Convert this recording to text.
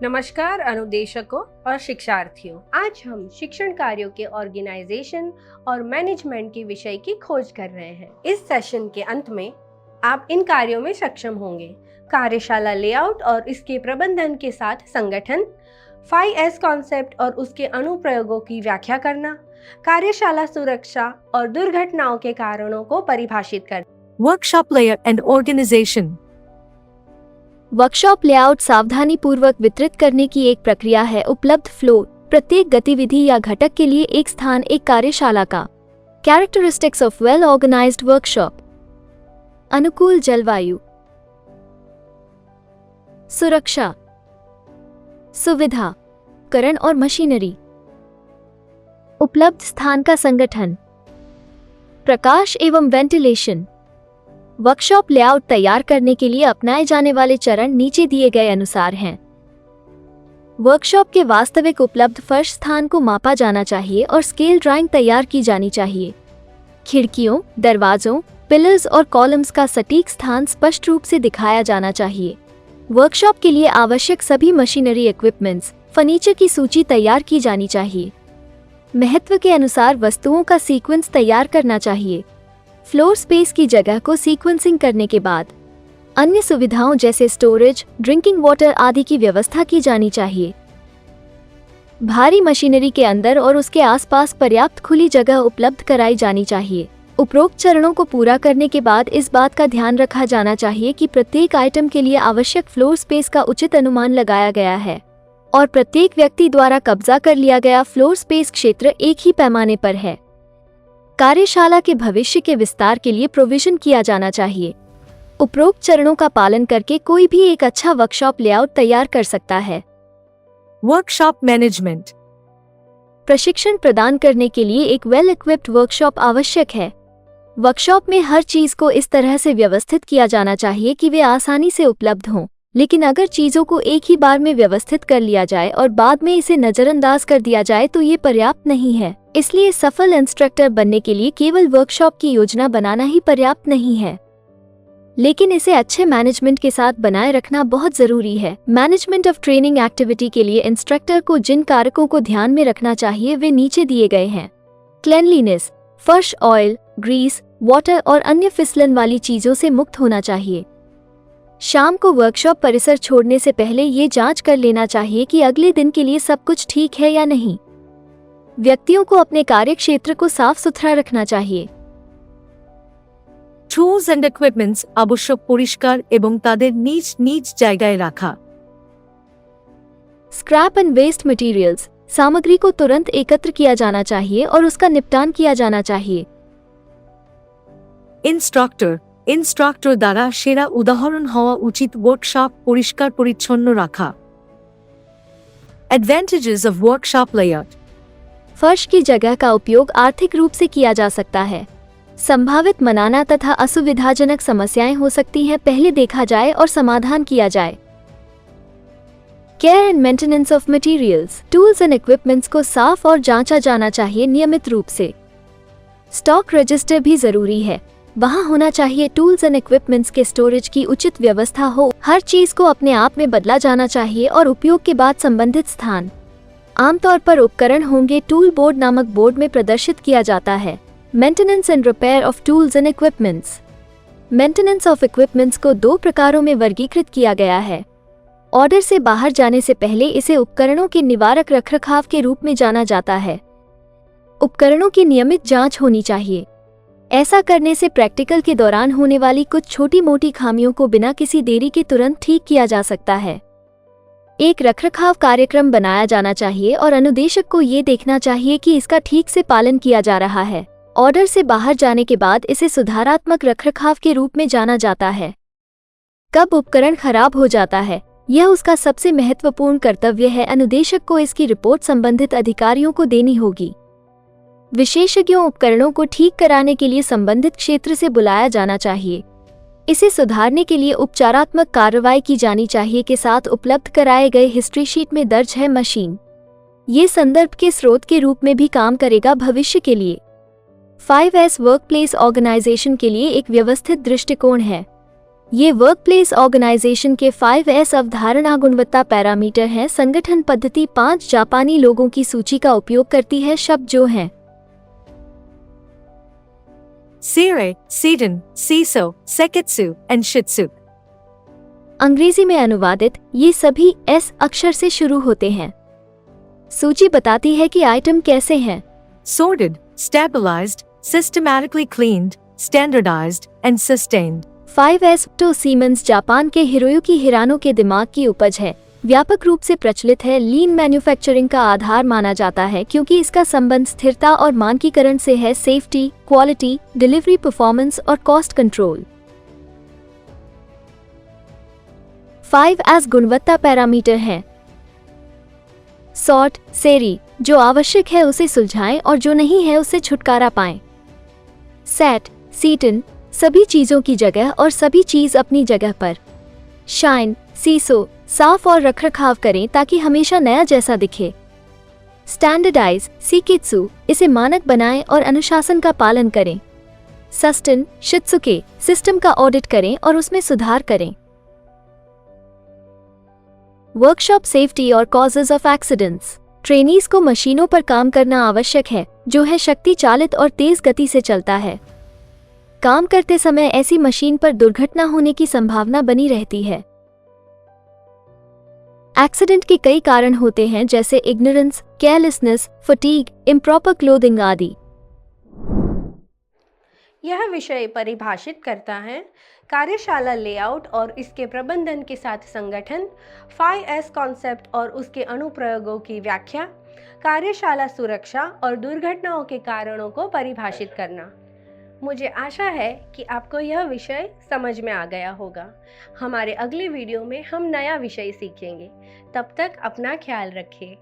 नमस्कार अनुदेशकों और शिक्षार्थियों। आज हम शिक्षण कार्यों के ऑर्गेनाइजेशन और मैनेजमेंट के विषय की खोज कर रहे हैं। इस सेशन के अंत में आप इन कार्यों में सक्षम होंगे: कार्यशाला लेआउट और इसके प्रबंधन के साथ संगठन, 5S कॉन्सेप्ट और उसके अनुप्रयोगों की व्याख्या करना, कार्यशाला सुरक्षा और दुर्घटनाओं के कारणों को परिभाषित करना। Workshop layout and organisation. Workshop layout सावधानी पूर्वक वितरित करने की एक प्रक्रिया है। उपलब्ध फ्लोर प्रत्येक गतिविधि या घटक के लिए एक स्थान एक कार्यशाला का। Characteristics of well organised workshop: अनुकूल जलवायु, सुरक्षा, सुविधा, उपकरण और मशीनरी, उपलब्ध स्थान का संगठन, प्रकाश एवं वेंटिलेशन। वर्कशॉप लेआउट तैयार करने के लिए अपनाए जाने वाले चरण नीचे दिए गए अनुसार हैं। वर्कशॉप के वास्तविक उपलब्ध फर्श स्थान को मापा जाना चाहिए और स्केल ड्राइंग तैयार की जानी चाहिए। खिड़कियों, दरवाजों, पिलर्स और कॉलम्स का सटीक स्थान स्पष्ट रूप से दिखाया जाना चाहिए। वर्कशॉप के लिए आवश्यक सभी मशीनरी इक्विपमेंट्स, फर्नीचर की सूची तैयार की जानी चाहिए। महत्व के अनुसार वस्तुओं का सीक्वेंस तैयार करना चाहिए। फ्लोर स्पेस की जगह को सीक्वेंसिंग करने के बाद अन्य सुविधाओं जैसे स्टोरेज, ड्रिंकिंग वाटर आदि की व्यवस्था की जानी चाहिए। भारी मशीनरी के अंदर और उसके आसपास पर्याप्त खुली जगह उपलब्ध कराई जानी चाहिए। उपरोक्त चरणों को पूरा करने के बाद इस बात का ध्यान रखा जाना चाहिए कि प्रत्येक आइटम के लिए आवश्यक फ्लोर स्पेस का उचित अनुमान लगाया गया है और प्रत्येक व्यक्ति द्वारा कब्जा कर लिया गया फ्लोर स्पेस क्षेत्र एक ही पैमाने पर है। कार्यशाला के भविष्य के विस्तार के लिए प्रोविजन किया जाना चाहिए। उपरोक्त चरणों का पालन करके कोई भी एक अच्छा वर्कशॉप लेआउट तैयार कर सकता है। Workshop management. प्रशिक्षण प्रदान करने के लिए एक वेल इक्विप्ड वर्कशॉप आवश्यक है। वर्कशॉप में हर चीज को इस तरह से व्यवस्थित किया जाना चाहिए कि वे आसानी से उपलब्ध हों, लेकिन अगर चीजों को एक ही बार में व्यवस्थित कर लिया जाए और बाद में इसे नजरअंदाज कर दिया जाए तो ये पर्याप्त नहीं है। इसलिए सफल इंस्ट्रक्टर बनने के लिए केवल वर्कशॉप की योजना बनाना ही पर्याप्त नहीं है, लेकिन इसे अच्छे मैनेजमेंट के साथ बनाए रखना बहुत जरूरी है। मैनेजमेंट ऑफ ट्रेनिंग एक्टिविटी के लिए इंस्ट्रक्टर को जिन कारकों को ध्यान में रखना चाहिए वे नीचे दिए गए हैं। क्लेanलीनेस: फर्श ऑयल, ग्रीस, वाटर और अन्य फिसलन वाली चीजों से मुक्त होना चाहिए। शाम को वर्कशॉप परिसर छोड़ने से पहले ये जांच कर लेना चाहिए कि अगले दिन के लिए सब कुछ ठीक है या नहीं। व्यक्तियों को अपने कार्यक्षेत्र को साफ सुथरा रखना चाहिए। টুলস এন্ড ইকুইপমেন্টস আবশ্যক পরিষ্কার এবং তাদের নিজ নিজ জায়গায় রাখা। स्क्रैप एंड वेस्ट मटेरियल्स: सामग्री को तुरंत एकत्र किया जाना चाहिए और उसका निपटान किया जाना चाहिए। ইনস্ট্রাক্টর দ্বারা সেরা উদাহরণ হওয়া উচিত ওয়ার্কশপ পরিষ্কার পরিচ্ছন্ন রাখা। Advantages of workshop layout. फर्श की जगह का उपयोग आर्थिक रूप से किया जा सकता है। संभावित मनाना तथा असुविधाजनक समस्याएं हो सकती हैं, पहले देखा जाए और समाधान किया जाए। Care and maintenance of materials: tools and equipments को साफ और जांचा जाना चाहिए नियमित रूप से। स्टॉक रजिस्टर भी जरूरी है, वहां होना चाहिए। टूल्स एंड इक्विपमेंट्स के स्टोरेज की उचित व्यवस्था हो। हर चीज को अपने आप में बदला जाना चाहिए और उपयोग के बाद संबंधित स्थान, आमतौर पर उपकरण होंगे, टूल बोर्ड नामक बोर्ड में प्रदर्शित किया जाता है। Maintenance and repair of tools and equipments: maintenance of equipments को दो प्रकारों में वर्गीकृत किया गया है। ऑर्डर से बाहर जाने से पहले इसे उपकरणों के निवारक रखरखाव के रूप में जाना जाता है। उपकरणों की नियमित जांच होनी चाहिए। ऐसा करने से प्रैक्टिकल के दौरान होने वाली कुछ छोटी मोटी खामियों को बिना किसी देरी के तुरंत ठीक किया जा सकता है। एक रखरखाव कार्यक्रम बनाया जाना चाहिए और अनुदेशक को ये देखना चाहिए कि इसका ठीक से पालन किया जा रहा है। ऑर्डर से बाहर जाने के बाद इसे सुधारात्मक रखरखाव के रूप में जाना जाता है। कब उपकरण खराब हो जाता है, यह उसका सबसे महत्वपूर्ण कर्तव्य है। अनुदेशक को इसकी रिपोर्ट संबंधित अधिकारियों को देनी होगी। विशेषज्ञों उपकरणों को ठीक कराने के लिए संबंधित क्षेत्र से बुलाया जाना चाहिए। इसे सुधारने के लिए उपचारात्मक कार्रवाई की जानी चाहिए के साथ उपलब्ध कराए गए हिस्ट्री शीट में दर्ज है मशीन। ये संदर्भ के स्रोत के रूप में भी काम करेगा भविष्य के लिए। 5S वर्कप्लेस ऑर्गेनाइजेशन के लिए एक व्यवस्थित दृष्टिकोण है। ये वर्कप्लेस ऑर्गेनाइजेशन के 5S अवधारणा गुणवत्ता पैरामीटर हैं। संगठन पद्धति 5 जापानी लोगों की सूची का उपयोग करती है। शब्द जो हैं सेरे, सेडन, सीसो, सेकेत्सु एंड शित्सु। अंग्रेजी में अनुवादित ये सभी एस अक्षर से शुरू होते हैं। सूची बताती है कि आइटम कैसे हैं। Sorted, stabilized, systematically cleaned, standardized and sustained। 5S तो सीमेंस जापान के हिरोयुकी हिरानो के दिमाग की उपज है। व्यापक रूप से प्रचलित है। लीन मैन्युफैक्चरिंग का आधार माना जाता है क्योंकि इसका संबंध स्थिरता और मानकीकरण से है। सेफ्टी, क्वालिटी, डिलीवरी परफॉर्मेंस और कॉस्ट कंट्रोल। 5S गुणवत्ता पैरामीटर हैं। सॉर्ट, सेरी, जो आवश्यक है उसे सुलझाएं और जो नहीं है उससे छुटकारा पाएं। सेट, सीटन, सभी चीजों की जगह और सभी चीज अपनी जगह पर। शाइन, सीसो, साफ और रखरखाव करें ताकि हमेशा नया जैसा दिखे। स्टैंडर्डाइज, सीकित्सु, इसे मानक बनाएं और अनुशासन का पालन करें। सस्टेन, शित्सुके, सिस्टम का ऑडिट करें और उसमें सुधार करें। वर्कशॉप सेफ्टी और कॉजेज ऑफ एक्सीडेंट्स। ट्रेनीज को मशीनों पर काम करना आवश्यक है जो है शक्ति चालित और तेज गति से चलता है। काम करते समय ऐसी मशीन पर दुर्घटना होने की संभावना बनी रहती है। एक्सीडेंट के कई कारण होते हैं जैसे ignorance, carelessness, fatigue, improper clothing आदि। यह विषय परिभाषित करता है कार्यशाला लेआउट और इसके प्रबंधन के साथ संगठन, 5S कॉन्सेप्ट और उसके अनुप्रयोगों की व्याख्या, कार्यशाला सुरक्षा और दुर्घटनाओं के कारणों को परिभाषित करना। मुझे आशा है कि आपको यह विषय समझ में आ गया होगा। हमारे अगले वीडियो में हम नया विषय सीखेंगे। तब तक अपना ख्याल रखें।